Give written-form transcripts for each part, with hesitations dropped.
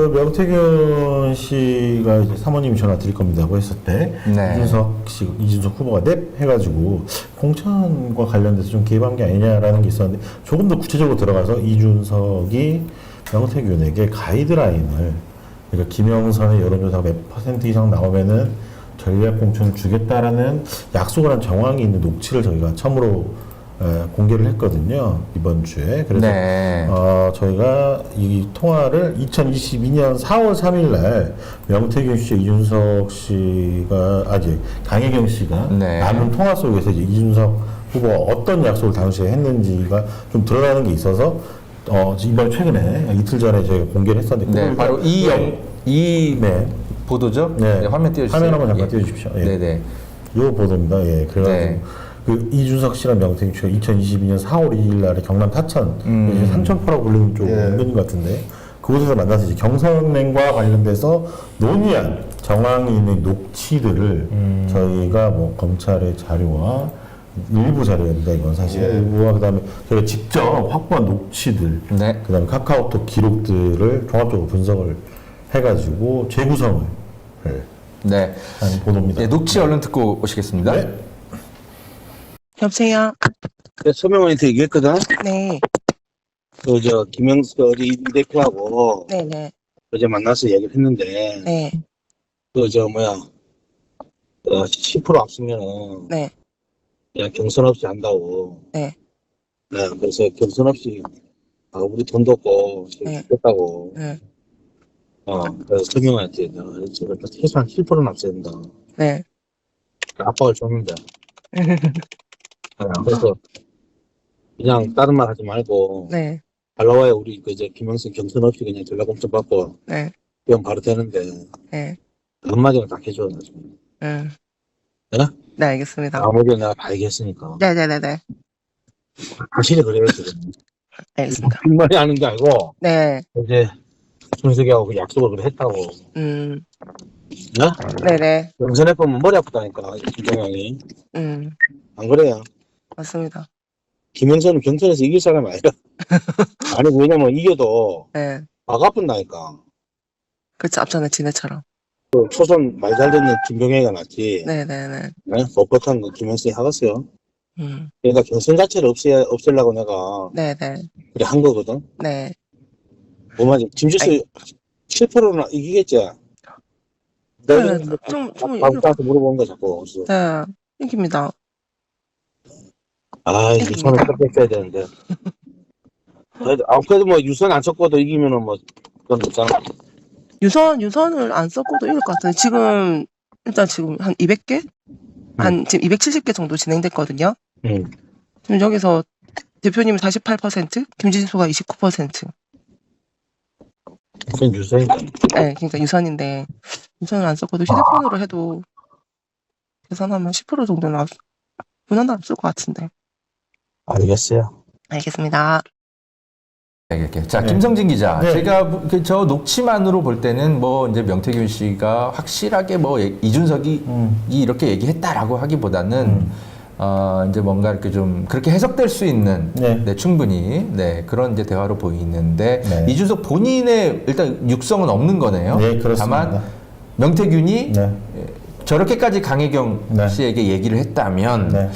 그 명태균 씨가 이제 사모님이 전화 드릴 겁니다고 했을 때 네. 이준석 후보가 넵 해가지고 공천과 관련돼서 좀 개입한 게 아니냐라는 게 있었는데 조금 더 구체적으로 들어가서 이준석이 명태균에게 가이드라인을 그러니까 김영선의 여론조사가 몇 퍼센트 이상 나오면은 전략 공천을 주겠다라는 약속을 한 정황이 있는 녹취를 저희가 처음으로 공개를 했거든요. 이번 주에. 그래서 네. 저희가 이 통화를 2022년 4월 3일 날 명태균 씨, 이준석 씨가 강혜경 씨가 네. 나눈 통화 속에서 이제 이준석 후보가 어떤 약속을 당시에 했는지가 좀 드러나는 게 있어서 이번 최근에 이틀 전에 저희가 공개를 했었는데 네, 바로 이 네. 보도죠? 네. 네, 화면 띄워주세요. 화면 한번 잠깐 예. 띄워주십시오. 예. 네네. 요 보도입니다. 예. 그래가지고 네. 그 이준석 씨랑 명태균 씨가 2022년 4월 2일 날에 경남 타천, 이제 삼천포라고 불리는 쪽 인근 것 같은데 그곳에서 만나서 이제 경선행과 관련돼서 논의한 정황이 있는 녹취들을 저희가 뭐 검찰의 자료와 일부 자료입니다. 이건 사실 일부와 그다음에 저희가 직접 확보한 녹취들, 네. 그다음에 카카오톡 기록들을 종합적으로 분석을 해가지고 재구성을 네. 한 보도입니다. 네, 녹취 얼른 듣고 오시겠습니다. 네. 여보세요? 서명원한테 얘기했거든. 네, 김영수 이 대표하고 네네, 어제 만나서 얘기를 했는데, 네, 10% 앞서면은 네, 그냥 경선 없이 한다고. 네. 네, 그래서 경선 없이 우리 돈도 없고 네. 죽겠다고. 네, 그래서 서명원한테 최소한 7%는 앞서야 된다. 네. 압박을 줬는데. 그래서 그냥 다른 말 하지 말고 네, 잘 나와야 우리 김영수 경선 없이 그냥 전략공천 받고 네, 그냥 바로 되는데 네, 한마디만 딱 해줘 나중에. 네. 네? 네, 알겠습니다. 아무리 내가 다 얘기했으니까 네네네네. 확실히 그래요 지금. 알겠습니다. 빈말이 하는 게 아니고 네, 이제 준석이하고 그 약속을 그래 했다고. 네? 네? 네네, 경선에 보면 머리 아프다니까 김경영이. 안 그래요? 맞습니다. 김영선은 경선에서 이길 사람이 아니라. 아니 왜냐면 이겨도 네, 막 아픈다니까. 그치, 앞전에 지네처럼. 그 초선 말 잘 듣는 김경영이가 낫지. 네네네. 네? 뻣뻣한 거 김영선이 하겠어요. 네, 그러니까 경선 자체를 없애려고 내가 네네, 그래 한 거거든. 네. 뭐만 김주수 7%나 이기겠지. 내가 네, 좀 방탄한테 물어보는 거 자꾸. 네, 이깁니다. 유선을 꼭 뺏겨야 되는데. 그래도 뭐 유선 안 쳤고도 이기면은 뭐 그건 없잖아. 유선을 안 썼고도 이길 것 같은데, 일단 지금 한 200개? 지금 270개 정도 진행됐거든요. 지금 여기서 대표님이 48%, 김진수가 29%. 그건 유선이다. 네, 그러니까 유선인데, 유선을 안 썼고도 휴대폰으로 해도 계산하면 10% 정도는 무난하게 앞설 것 같은데. 알겠어요. 알겠습니다. 이렇게. 자, 네. 김성진 기자. 네. 제가 저 녹취만으로 볼 때는 뭐 이제 명태균 씨가 확실하게 뭐 이준석이 이렇게 얘기했다라고 하기보다는 이제 뭔가 이렇게 좀 그렇게 해석될 수 있는 네. 충분히 그런 이제 대화로 보이는데 네. 이준석 본인의 일단 육성은 없는 거네요. 네, 그렇습니다. 다만 명태균이 네. 저렇게까지 강혜경 네. 씨에게 얘기를 했다면 네.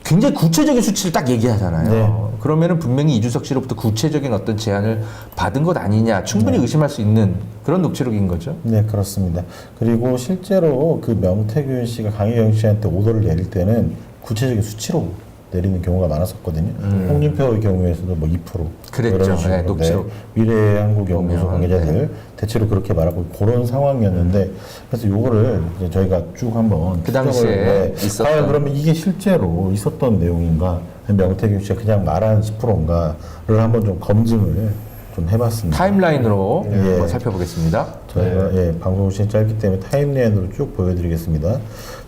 굉장히 구체적인 수치를 딱 얘기하잖아요. 네. 그러면은 분명히 이준석 씨로부터 구체적인 어떤 제안을 받은 것 아니냐 충분히 의심할 수 있는 그런 녹취록인 거죠. 네, 그렇습니다. 그리고 실제로 그 명태균 씨가 강혜경 씨한테 오더를 내릴 때는 구체적인 수치로 내리는 경우가 많았었거든요. 홍준표의 경우에서도 뭐 2%. 그랬죠. 이런 식으로. 네, 녹취록. 미래한국연구소 보면, 관계자들 대체로 그렇게 말하고 그런 상황이었는데 그래서 요거를 이제 저희가 쭉 한번 그 당시에 있었던. 그러면 이게 실제로 있었던 내용인가 명태균 씨가 그냥 말한 10%인가를 한번 좀 검증을 좀 해봤습니다. 타임라인으로 예. 한번 살펴보겠습니다. 저희가 방송 시간 짧기 때문에 타임라인으로 쭉 보여드리겠습니다.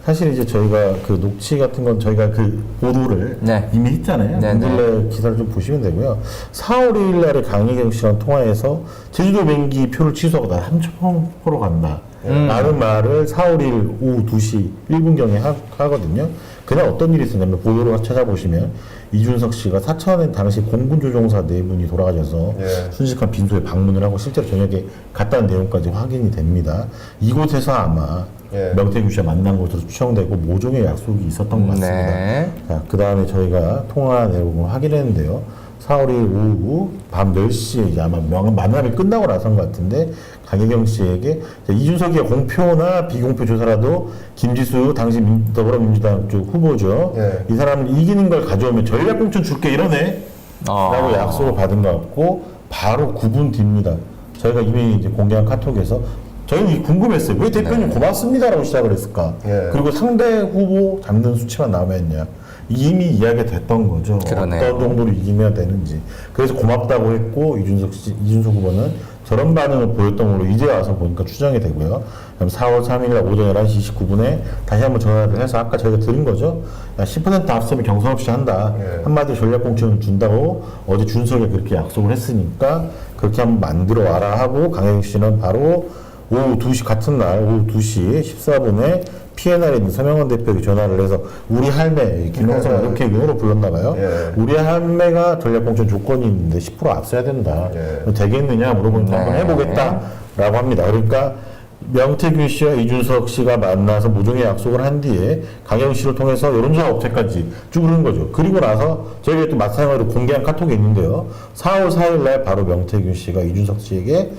사실 이제 저희가 그 녹취 같은 건 저희가 그 보도를 이미 했잖아요. 분들의 기사를 좀 보시면 되고요. 4월 2일 날에 강혜경 씨랑 통화해서 제주도 비행기 표를 취소하고 나 삼천포로 간다. 라는 말을 4월 2일 오후 2시 1분경에 하거든요. 그날 어떤 일이 있었냐면 보도를 찾아보시면 이준석 씨가 사천에 당시 공군조종사 4분이 돌아가셔서 예. 순식간 빈소에 방문을 하고 실제로 저녁에 갔다는 내용까지 확인이 됩니다. 이곳에서 아마 예. 명태균 씨와 만난 것으로 추정되고 모종의 약속이 있었던 것 같습니다. 네. 자, 그 다음에 저희가 통화 내용을 확인했는데요. 4월 1일 오후 밤 10시에 이제 아마 만남이 끝나고 나선 것 같은데 강혜경 씨에게 이준석이의 공표나 비공표 조사라도 김지수 당시 더불어민주당 쪽 후보죠. 예. 이 사람을 이기는 걸 가져오면 전략공천 줄게 이러네. 라고 아. 약속을 받은 것 같고 바로 9분 뒤입니다. 저희가 이미 이제 공개한 카톡에서 저희는 궁금했어요. 왜 대표님 고맙습니다라고 시작을 했을까? 예. 그리고 상대 후보 잡는 수치만 나오면 했냐? 이미 이야기가 됐던 거죠. 그러네요. 어떤 정도로 이기면 되는지. 그래서 고맙다고 했고 이준석 후보는 저런 반응을 보였던 걸로 이제 와서 보니까 추정이 되고요. 그럼 4월 3일 오전 11시 29분에 다시 한번 전화를 해서 아까 저희가 들은 거죠. 야, 10% 앞서면 경선 없이 한다. 예. 한마디로 전략공천을 준다고 어제 준석이 그렇게 약속을 했으니까 그렇게 한번 만들어 와라 하고 강혜경 씨는 바로 오후 2시 같은 날 오후 2시 14분에 PNR에 있는 서명원 대표에게 전화를 해서 우리 할매 김영선 이렇게 용어로 불렀나 봐요. 예. 우리 할매가 전략공천 조건이 있는데 10% 앞서야 된다. 예. 되겠느냐 물어보니까 한번 해보겠다라고 합니다. 그러니까 명태균 씨와 이준석 씨가 만나서 모종의 약속을 한 뒤에 강영 씨를 통해서 여론조사 업체까지 쭉 흐른 거죠. 그리고 나서 저희가 또 마찬가지로 공개한 카톡이 있는데요. 4월 4일 날 바로 명태균 씨가 이준석 씨에게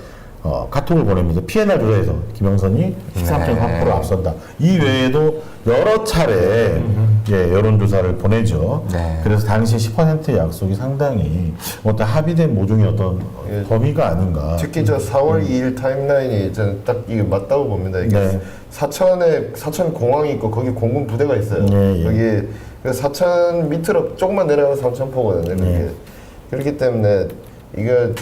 카톡을 보냅니다. PNR 조사에서 김영선이 13.3% 앞선다. 이 외에도 여러 차례 예, 여론조사를 보내죠. 네. 그래서 당시 10%의 약속이 상당히 어떤 합의된 모종의 어떤 예. 범위가 아닌가. 특히 저 4월 2일 타임라인이 저는 딱 이게 맞다고 봅니다. 이게 네. 사천 공항이 있고 거기 공군 부대가 있어요. 예, 예. 여기 그래서 사천 밑으로 조금만 내려가면 삼천포거든요. 네. 그렇기 때문에 이게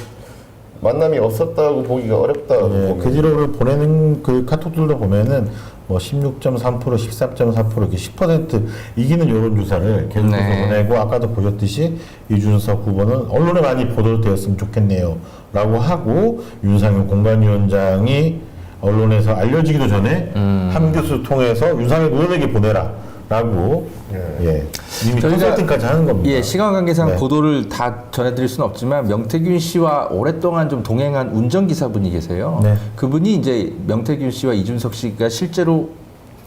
만남이 없었다고 보기가 어렵다고 예, 봅니다. 그 지로를 보내는 그 카톡들도 보면은 뭐 16.3%, 13.4% 이렇게 10% 이기는 여론조사를 계속해서 네. 보내고 아까도 보셨듯이 이준석 후보는 언론에 많이 보도되었으면 좋겠네요 라고 하고 윤상현 공관위원장이 언론에서 알려지기도 전에 한 교수 통해서 윤상현 의원에게 보내라 라고 예, 이미 저희가 컨설팅까지 하는 겁니다. 예, 시간 관계상 네. 보도를 다 전해드릴 수는 없지만 명태균 씨와 오랫동안 좀 동행한 운전기사분이 계세요. 네. 그분이 이제 명태균 씨와 이준석 씨가 실제로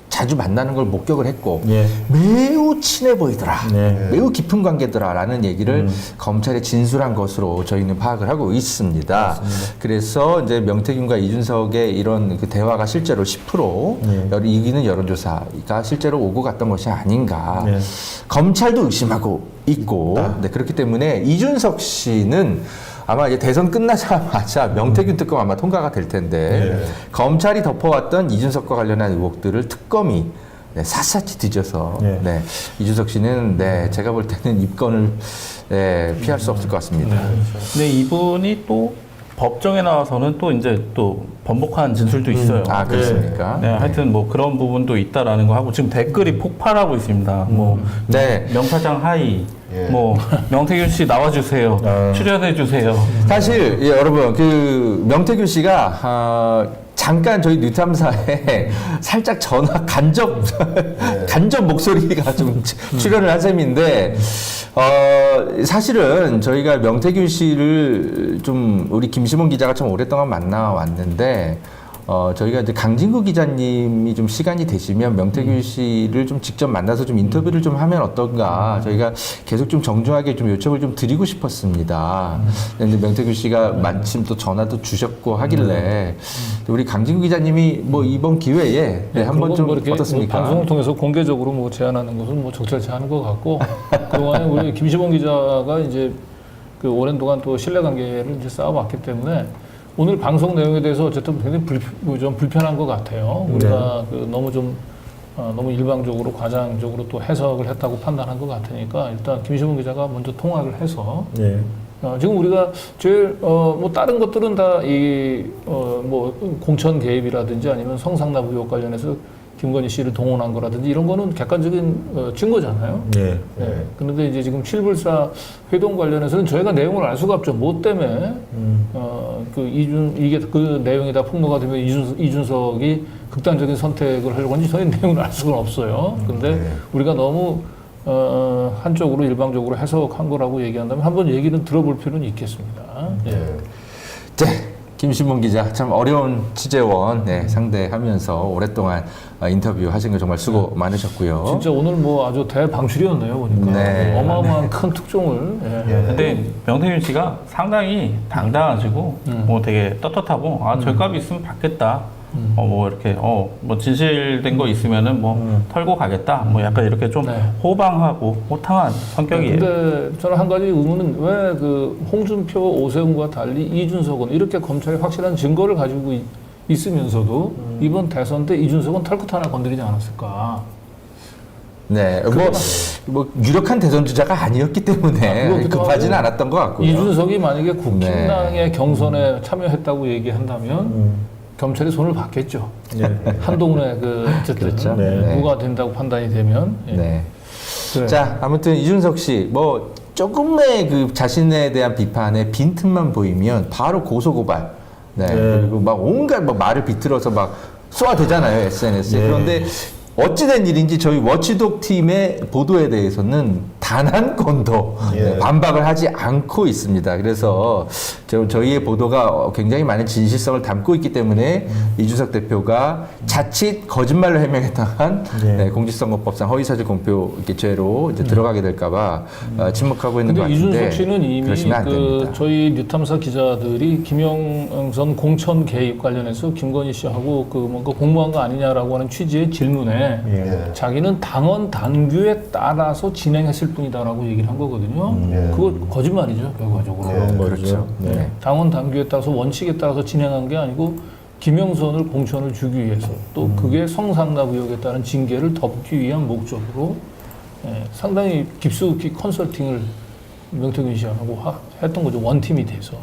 자주 만나는 걸 목격을 했고 예. 매우 친해 보이더라. 네. 매우 깊은 관계더라라는 얘기를 검찰에 진술한 것으로 저희는 파악을 하고 있습니다. 그래서 이제 명태균과 이준석의 이런 그 대화가 실제로 10% 이기는 여론조사가 실제로 오고 갔던 것이 아닌가. 네. 검찰도 의심하고 있고 네, 그렇기 때문에 이준석 씨는 아마 이제 대선 끝나자마자 명태균 특검 아마 통과가 될 텐데 검찰이 덮어왔던 이준석과 관련한 의혹들을 특검이 네, 샅샅이 뒤져서 네. 네, 이준석 씨는 네, 제가 볼 때는 입건을 네, 피할 수 없을 것 같습니다. 근데 이분이 또 법정에 나와서는 또 이제 또 번복한 진술도 있어요. 아 그렇습니까? 네, 하여튼 뭐 그런 부분도 있다라는 거 하고 지금 댓글이 폭발하고 있습니다. 뭐 네. 명사장 하이, 예. 뭐 명태균 씨 나와주세요, 출연해 주세요. 사실 예, 여러분 그 명태균 씨가 잠깐 저희 뉴탐사에 살짝 전화 간접 목소리가 좀 출연을 한 셈인데 사실은 저희가 명태균 씨를 좀 우리 김시몬 기자가 좀 오랫동안 만나왔는데 저희가 이제 강진구 기자님이 좀 시간이 되시면 명태균 씨를 좀 직접 만나서 좀 인터뷰를 좀 하면 어떤가 저희가 계속 좀 정중하게 좀 요청을 좀 드리고 싶었습니다. 근데 명태균 씨가 마침 또 전화도 주셨고 하길래 우리 강진구 기자님이 뭐 이번 기회에 네, 한번 좀 뭐 이렇게 어떻습니까? 뭐 방송을 통해서 공개적으로 뭐 제안하는 것은 뭐 적절치 않은 것 같고 그동안에 우리 김시봉 기자가 이제 그 오랜 동안 또 신뢰관계를 이제 쌓아왔기 때문에 오늘 방송 내용에 대해서 어쨌든 굉장히 좀 불편한 것 같아요. 우리가 그 너무 좀 너무 일방적으로 과장적으로 또 해석을 했다고 판단한 것 같으니까 일단 김시봉 기자가 먼저 통화를 해서 예. 지금 우리가 제일 뭐 다른 것들은 다 이 뭐 공천 개입이라든지 아니면 성상납 의혹 관련해서 김건희 씨를 동원한 거라든지 이런 거는 객관적인 증거잖아요. 예. 네. 그런데 이제 지금 7불사 회동 관련해서는 저희가 내용을 알 수가 없죠. 뭐 때문에 이게 그 내용이 다 폭로가 되면 이준석이 극단적인 선택을 하려고 하는지 저희 내용을 알 수가 없어요. 근데 우리가 너무 한쪽으로 일방적으로 해석한 거라고 얘기한다면 한번 얘기는 들어볼 필요는 있겠습니다. 예. 네, 김신봉 기자 참 어려운 취재원 상대하면서 오랫동안 인터뷰하신 거 정말 수고 많으셨고요. 진짜 오늘 뭐 아주 대방출이었네요 보니까. 네. 어마어마한 큰 특종을. 근데 명태균 씨가 상당히 당당하시고 뭐 되게 떳떳하고 절값이 있으면 받겠다. 뭐 이렇게 뭐 진실된 거 있으면은 뭐 털고 가겠다. 뭐 약간 이렇게 좀 네. 호방하고 호탕한 성격이에요. 근데 저는 한 가지 의문은 왜 그 홍준표, 오세훈과 달리 이준석은 이렇게 검찰이 확실한 증거를 가지고 있으면서도 이번 대선 때 이준석은 털끝 하나 건드리지 않았을까? 네, 뭐 유력한 대선 주자가 아니었기 때문에 그렇기도 급하지는 하고 않았던 것 같고요. 이준석이 만약에 국힘당의 네. 경선에 참여했다고 얘기한다면 검찰이 손을 받겠죠. 한동훈의 그 어쨌든 그렇죠. 무가 된다고 판단이 되면. 예. 네. 그래요. 자, 아무튼 이준석 씨, 뭐 조금의 그 자신에 대한 비판에 빈틈만 보이면 바로 고소 고발. 네. 그리고 막 온갖 뭐 말을 비틀어서 막 쏘아대잖아요, SNS에. 네. 그런데 어찌된 일인지 저희 워치독 팀의 보도에 대해서는 단 한 건도 반박을 하지 않고 있습니다. 그래서 저희의 보도가 굉장히 많은 진실성을 담고 있기 때문에 이준석 대표가 자칫 거짓말로 해명했다간 공직선거법상 허위사실 공표 이렇게 죄로 이제 들어가게 될까봐 침묵하고 있는 것 근데 같은데 이준석 씨는 이미 그러시면 안 됩니다. 저희 뉴탐사 기자들이 김영선 공천 개입 관련해서 김건희 씨하고 그 뭔가 공모한 거 아니냐라고 하는 취지의 질문에 자기는 당원 당규에 따라서 진행했을 뿐이다라고 얘기를 한 거거든요. 그거 거짓말이죠, 결과적으로. 그렇죠. 네. 당원 당규에 따라서 원칙에 따라서 진행한 게 아니고 김영선을 공천을 주기 위해서 또 그게 성상납 의혹에 따른 징계를 덮기 위한 목적으로 상당히 깊숙이 컨설팅을 명태균 씨하고 했던 거죠. 원팀이 돼서.